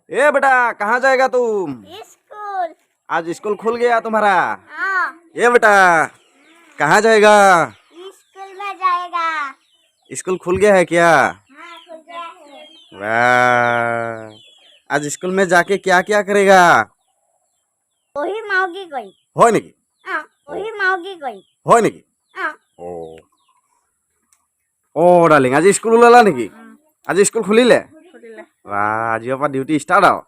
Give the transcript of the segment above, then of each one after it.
ए बेटा कहाँ जाएगा तुम? स्कूल। आज स्कूल खुल गया तुम्हारा? हाँ। ए बेटा कहाँ जाएगा? स्कूल में जाएगा। स्कूल खुल गया है क्या? हाँ खुल गया है। वाह, आज स्कूल में जाके क्या क्या करेगा? वही माओगी गई। হয় নেকি? हाँ वही माओगी गई। হয় নেকি? हाँ। ও ও ডার্লিং আজি স্কুল ওলালা নেকি? আজি স্কুল খুলিলে? বাহ, আজিৰ পৰা ডিউটি ষ্টাৰ্ট আৰু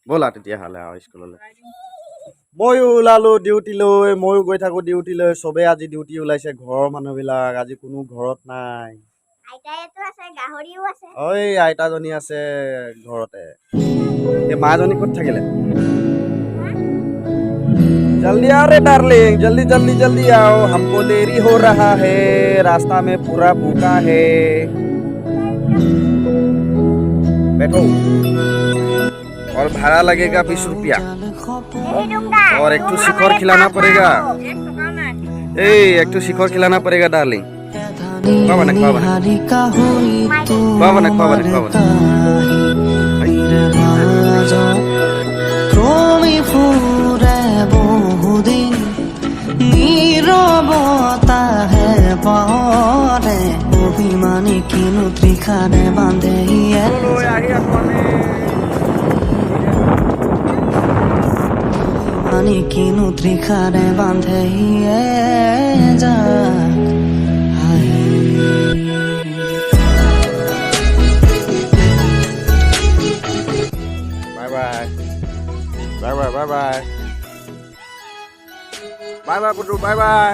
ব'লা তেতিয়াহ'লে আৰু স্কুললৈ। ময়ো ওলালো ডিউটিলৈ, ময়ো গৈ থাকোঁ ডিউটিলৈ। চবেই আজি ডিউটি ওলাইছে, ঘৰৰ মানুহবিলাক আজি কোনো ঘৰত নাই। আইতায়েতো আছে, গাহৰিও আছে। ঐ আইতাজনী আছে ঘৰতে। এই মাজনী ক'ত থাকিলে? जल्दी आओ रे डार्लिंग, जल्दी जल्दी जल्दी आओ, हमको देरी हो रहा है, रास्ता में पूरा भूखा है। बैठो और भाड़ा लगेगा 20 रुपया और एक तो शिखर खिलाना पड़ेगा। एक तो शिखर खिलाना पड़ेगा डार्लिंग। खवाबने बहुदिन नीरवता है पहरे अभिमानी किनु त्रिखाने बांधे अभिमानी किनु त्रिखाने बांधे जा bye bye bye bye bye bye bye bye पुटू बाय बाय।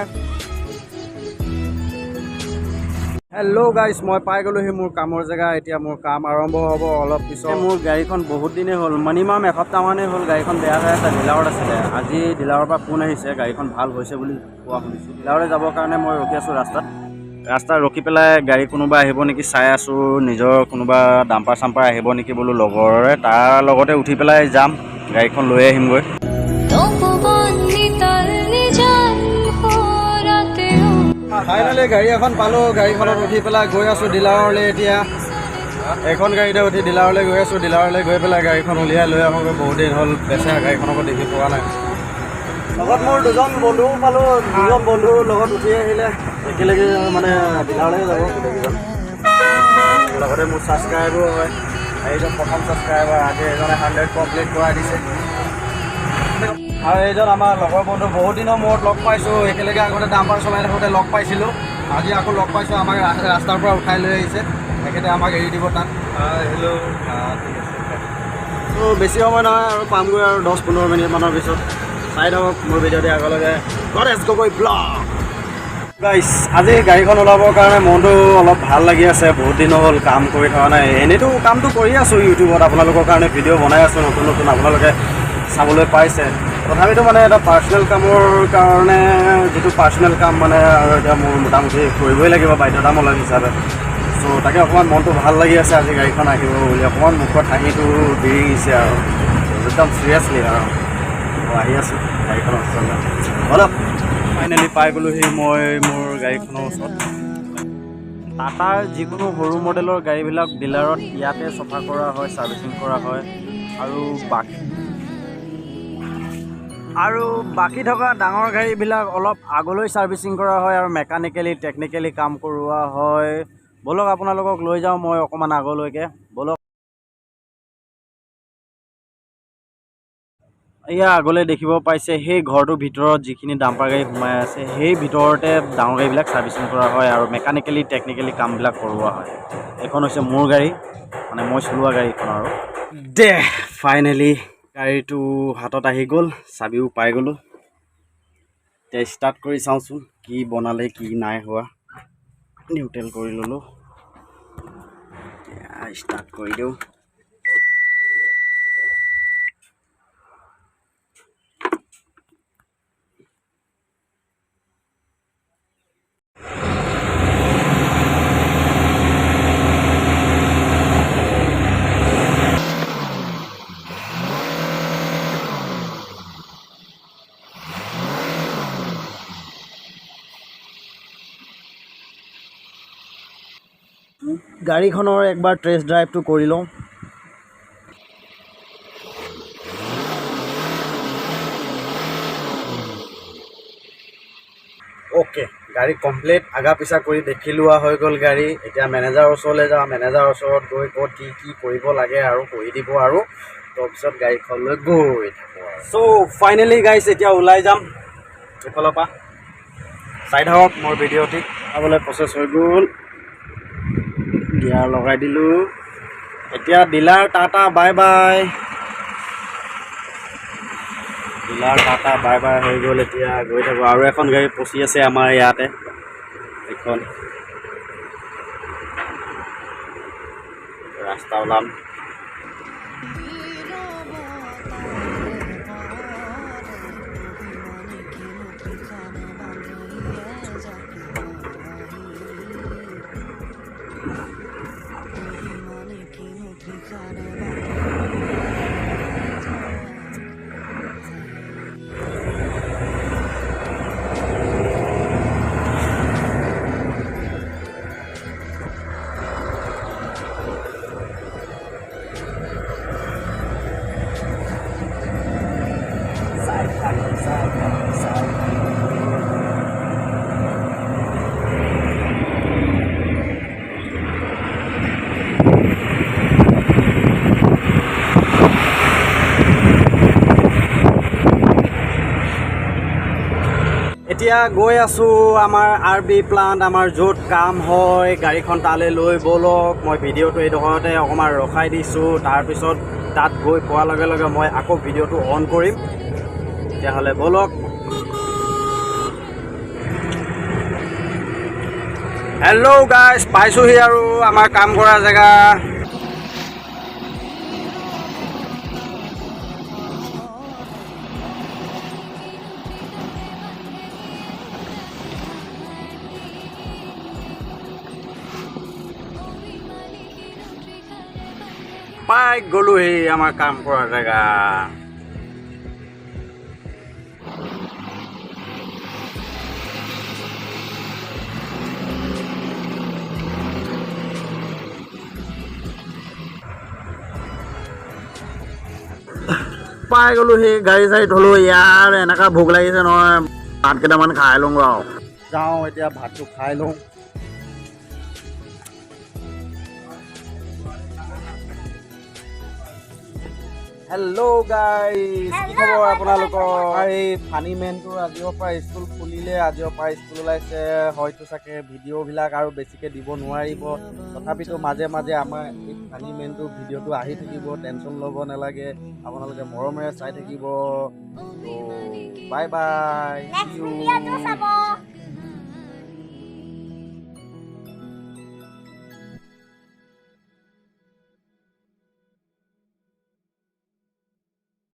हेलो गाइस, मैं पाई गलोহি মোৰ কামৰ জেগা। এতিয়া মোৰ কাম আৰম্ভ হ'ব অলপ পিছত। মোৰ গাড়ীখন বহুত দিনে হ'ল, মিনিমাম এসপ্তাহমানেই হ'ল গাড়ীখন বেয়া হৈ আছে, ডিলাৰত আছিলে। আজি ডিলাৰৰ পৰা ফোন আহিছে গাড়ীখন ভাল হৈছে বুলি কোৱা শুনিছোঁ। ডিলাৰলৈ যাবৰ কাৰণে মই ৰখি আছোঁ ৰাস্তাত ৰখি পেলাই গাড়ী কোনোবা আহিব নেকি চাই আছোঁ। নিজৰ কোনোবা ডাম্পাৰ চাম্পাৰ আহিব নেকি বোলো লগৰৰে, তাৰ লগতে উঠি পেলাই যাম, গাড়ীখন লৈ আহিমগৈ। ফাইনেলি গাড়ী এখন পালোঁ, গাড়ীখনত উঠি পেলাই গৈ আছোঁ ডিলাৰলৈ। এতিয়া এখন গাড়ীতে উঠি ডিলাৰলৈ গৈ আছোঁ। ডিলাৰলৈ গৈ পেলাই গাড়ীখন উলিয়াই লৈ আহোঁগৈ। বহুত দিন হ'ল বেচেৰা গাড়ীখনকো দেখি পোৱা নাই। লগত মোৰ দুজন বন্ধুও পালোঁ, দুজন বন্ধুৰ লগত উঠি আহিলে একেলগে মানে ডিলাৰলৈ যাব গোটেইকেইজন। লগতে মোৰ ছাবস্ক্ৰাইবাৰো হয়, এইজন প্ৰথম ছাবস্ক্ৰাইবাৰ। আজি এজনে 100 কমপ্লিট কৰাই দিছে। আৰু এইজন আমাৰ লগৰ বন্ধু, বহুত দিনৰ মূৰত লগ পাইছোঁ। একেলগে আগতে ডাম্পাৰ চলাই থাকোঁতে লগ পাইছিলোঁ, আজি আকৌ লগ পাইছোঁ। আমাক ৰাস্তাৰ পৰা উঠাই লৈ আহিছে, তেখেতে আমাক এৰি দিব তাত। হেল্ল' ঠিক আছে। ত' বেছি সময় নহয় আৰু পামগৈ আৰু 10-15 মিনিটমানৰ পিছত। চাই থাকক মোৰ ভিডিঅ'টো আগলৈকে। গণেশ গগৈ ব্লগ। গাইছ, আজি গাড়ীখন ওলাবৰ কাৰণে মনটো অলপ ভাল লাগি আছে। বহুত দিন হ'ল কাম কৰি থকা নাই। এনেইতো কামটো কৰি আছোঁ ইউটিউবত, আপোনালোকৰ কাৰণে ভিডিঅ' বনাই আছোঁ নতুন নতুন, আপোনালোকে চাবলৈ পাইছে। তথাপিতো মানে এটা পাৰ্চনেল কামৰ কাৰণে, যিটো পাৰ্চনেল কাম মানে আৰু এতিয়া মোৰ মোটামুটি কৰিবই লাগিব বাধ্যতামূলক হিচাপে। চ' তাকে অকণমান মনটো ভাল লাগি আছে আজি গাড়ীখন আহিব বুলি। অকণমান মুখত হাঁহিটো বিৰিঙিছে আৰু একদম চিৰিয়াছলি আৰু আহি আছোঁ গাড়ীখনৰ ওচৰলৈ। অলপ ফাইনেলি পাই গ'লোহি মই মোৰ গাড়ীখনৰ ওচৰত। টাটাৰ যিকোনো সৰু মডেলৰ গাড়ীবিলাক ডিলাৰত ইয়াতে চফা কৰা হয়, ছাৰ্ভিচিং কৰা হয়। আৰু বাকী থকা ডাঙৰ গাড়ীবিলাক অলপ আগলৈ ছাৰ্ভিচিং কৰা হয় আৰু টেকনিকেলি কাম কৰোৱা হয়। ব'লক আপোনালোকক লৈ যাওঁ মই অকণমান আগলৈকে, ব'লক। এয়া আগলৈ দেখিব পাইছে সেই ঘৰটোৰ ভিতৰত যিখিনি ডাম্পাৰ গাড়ী সোমাই আছে, সেই ভিতৰতে ডাঙৰ গাড়ীবিলাক ছাৰ্ভিচিং কৰা হয় আৰু টেকনিকেলি কামবিলাক কৰোৱা হয়। এইখন হৈছে মোৰ গাড়ী, মানে মই চলোৱা গাড়ীখন। আৰু ফাইনেলি গাড়ীটো হাতত আহি গ'ল, চাবিও পাই গ'লোঁ। এতিয়া ষ্টাৰ্ট কৰি চাওঁচোন কি বনালে কি নাই হোৱা। নিউট্ৰেল কৰি ল'লোঁ, এতিয়া ষ্টাৰ্ট কৰি দিওঁ। গাড়ীখনৰ একবাৰ টেষ্ট ড্ৰাইভটো কৰি লওঁ। গাড়ী কমপ্লিট আগা পিছা কৰি দেখি লোৱা হৈ গ'ল গাড়ী। এতিয়া মেনেজাৰৰ ওচৰলৈ যাওঁ, মেনেজাৰৰ ওচৰত গৈ ক'ত কি কৰিব লাগে আৰু কৰি দিব আৰু তাৰপিছত গাড়ীখনলৈ গৈ থাকোঁ আৰু। চ' ফাইনেলি গাইছ এতিয়া ওলাই যাম এইফালৰ পৰা। চাই থাকক মোৰ ভিডিঅ'টি চাবলৈ প্ৰচেছ হৈ গ'ল। গিয়াৰ লগাই দিলোঁ। এতিয়া dealer tata bye bye. Dealer tata bye bye হৈ গ'ল। এতিয়া গৈ থাকোঁ। আৰু এখন গাড়ী ফচি আছে আমাৰ ইয়াতে, এইখন ৰাস্তা ওলাম। এতিয়া গৈ আছোঁ আমাৰ RB প্লাণ্ট, আমাৰ য'ত কাম হয়। গাড়ীখন তালৈ লৈ ব'লক। মই ভিডিঅ'টো এইডোখৰতে অকণমান ৰখাই দিছোঁ। তাৰপিছত তাত গৈ পোৱাৰ লগে লগে মই আকৌ ভিডিঅ'টো অন কৰিম। তেতিয়াহ'লে ব'লক। হেল্ল' গাইজ, পাইছোঁহি আৰু আমাৰ কাম কৰা জেগা। পাই গ'লোহি আমাৰ কাম কৰা জেগা। পাই গ'লোহি, গাড়ী চাড়ী থলোঁ। ইয়াৰ এনেকুৱা ভোক লাগিছে নহয়, ভাত কেইটামান খাই লওঁ আৰু। যাওঁ এতিয়া ভাতটো খাই লওঁ। হেল্ল' গাইজ, কি খবৰ আপোনালোকৰ? এই ফানী মেনটোৰ আজিৰ পৰা স্কুল খুলিলে, আজিৰ পৰা স্কুল ওলাইছে। হয়তো চাগে ভিডিঅ'বিলাক আৰু বেছিকৈ দিব নোৱাৰিব। তথাপিতো মাজে মাজে আমাৰ এই ফানী মেনটোৰ ভিডিঅ'টো আহি থাকিব। টেনশ্যন ল'ব নালাগে, আপোনালোকে মৰমেৰে চাই থাকিব। ত' বাই বাই। নেক্সট ভিডিঅ'টো চাব।